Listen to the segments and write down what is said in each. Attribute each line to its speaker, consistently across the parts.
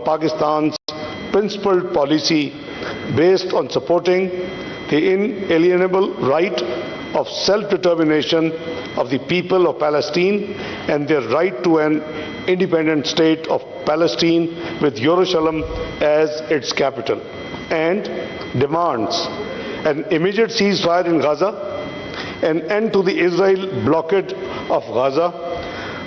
Speaker 1: Pakistan's principled policy based on supporting the inalienable right of self-determination of the people of Palestine and their right to an independent state of Palestine with Jerusalem as its capital, and demands an immediate ceasefire in Gaza, an end to the Israel blockade of Gaza,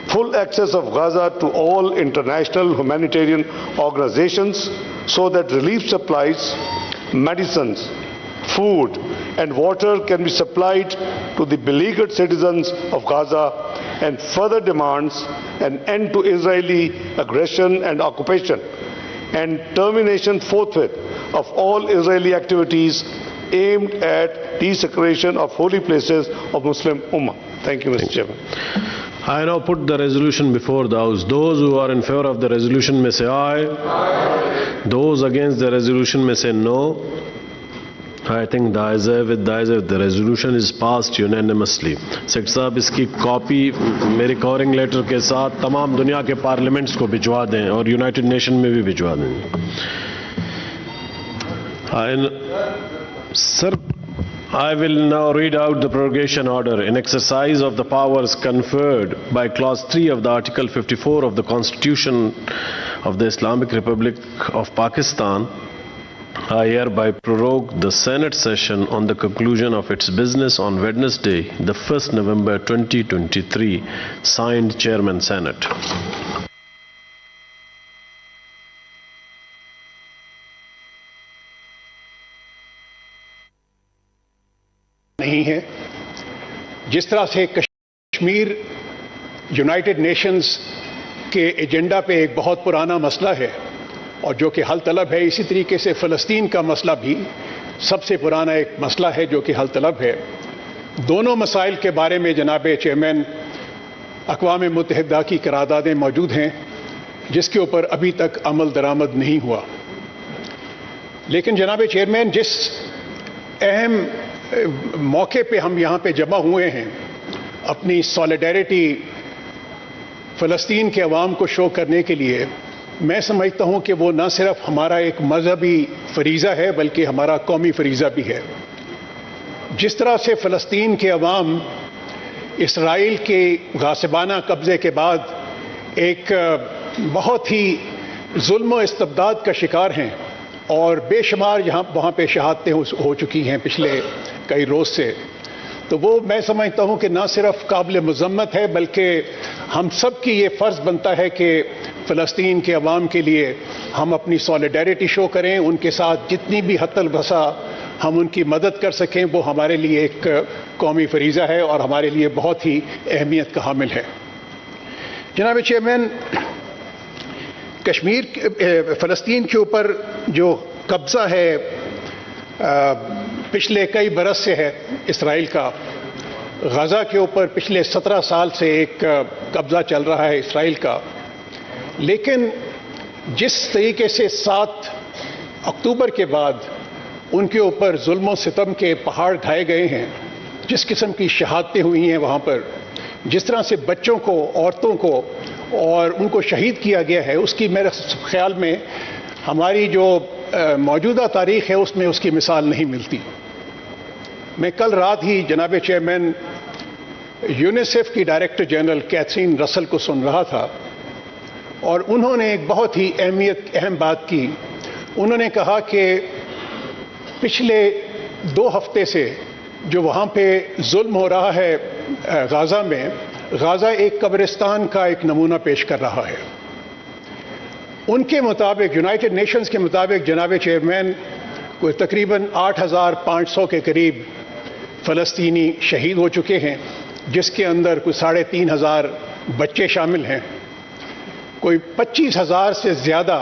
Speaker 1: full access of Gaza to all international humanitarian organizations so that relief supplies, medicines, food and water can be supplied to the beleaguered citizens of Gaza, and further demands an end to Israeli aggression and occupation and termination forthwith of all Israeli activities aimed at desecration of holy places of Muslim Ummah. Thank you, Mr. Chairman.
Speaker 2: I now put the resolution before the House. Those who are in favor of the resolution may say aye. Aye. Those against the resolution may say no. I think the ayes have it, the resolution is passed unanimously. Secretary صاحب اس کی copy میری covering letter کے ساتھ تمام دنیا کے parliaments کو بھجوا دیں اور یونائٹڈ نیشن میں بھی بھجوا دیں. Sir, I will now read out the prorogation order. In exercise of the powers conferred by Clause 3 of the Article 54 of the Constitution of the Islamic Republic of Pakistan, I hereby prorogue the Senate session on the conclusion of its business on Wednesday, the 1st November 2023. Signed, Chairman, Senate.
Speaker 3: نہیں ہے. جس طرح سے Kashmir United nations کے agenda پہ ایک بہت پرانا مسئلہ ہے اور جو کہ حل طلب ہے، اسی طریقے سے فلسطین کا مسئلہ بھی سب سے پرانا ایک مسئلہ ہے جو کہ حل طلب ہے. دونوں مسائل کے بارے میں جناب چیئرمین اقوام متحدہ کی قراردادیں موجود ہیں جس کے اوپر ابھی تک عمل درآمد نہیں ہوا. لیکن جناب چیئرمین، جس اہم موقع پہ ہم یہاں پہ جمع ہوئے ہیں اپنی سالیڈیرٹی فلسطین کے عوام کو شو کرنے کے لیے، میں سمجھتا ہوں کہ وہ نہ صرف ہمارا ایک مذہبی فریضہ ہے بلکہ ہمارا قومی فریضہ بھی ہے. جس طرح سے فلسطین کے عوام اسرائیل کے غاصبانہ قبضے کے بعد ایک بہت ہی ظلم و استبداد کا شکار ہیں اور بے شمار وہاں پہ شہادتیں ہو چکی ہیں پچھلے کئی روز سے، تو وہ میں سمجھتا ہوں کہ نہ صرف قابل مذمت ہے بلکہ ہم سب کی یہ فرض بنتا ہے کہ فلسطین کے عوام کے لیے ہم اپنی سالیڈیرٹی شو کریں، ان کے ساتھ جتنی بھی حد الوسع ہم ان کی مدد کر سکیں، وہ ہمارے لیے ایک قومی فریضہ ہے اور ہمارے لیے بہت ہی اہمیت کا حامل ہے. جناب چیئرمین، کشمیر فلسطین کے اوپر جو قبضہ ہے پچھلے کئی برس سے ہے اسرائیل کا، غزہ کے اوپر پچھلے 17 سال سے ایک قبضہ چل رہا ہے اسرائیل کا، لیکن جس طریقے سے 7 اکتوبر کے بعد ان کے اوپر ظلم و ستم کے پہاڑ ڈھائے گئے ہیں، جس قسم کی شہادتیں ہوئی ہیں وہاں پر، جس طرح سے بچوں کو، عورتوں کو اور ان کو شہید کیا گیا ہے، اس کی میرے خیال میں ہماری جو موجودہ تاریخ ہے اس میں اس کی مثال نہیں ملتی. میں کل رات ہی جناب چیئرمین یونیسیف کی ڈائریکٹر جنرل کیتھرین رسل کو سن رہا تھا اور انہوں نے ایک بہت ہی اہم بات کی. انہوں نے کہا کہ پچھلے 2 ہفتے سے جو وہاں پہ ظلم ہو رہا ہے غزہ میں، غزہ ایک قبرستان کا ایک نمونہ پیش کر رہا ہے. ان کے مطابق، یونائٹڈ نیشنز کے مطابق جناب چیئرمین، کوئی تقریباً 8500 کے قریب فلسطینی شہید ہو چکے ہیں، جس کے اندر کوئی 3500 بچے شامل ہیں. کوئی 25000 سے زیادہ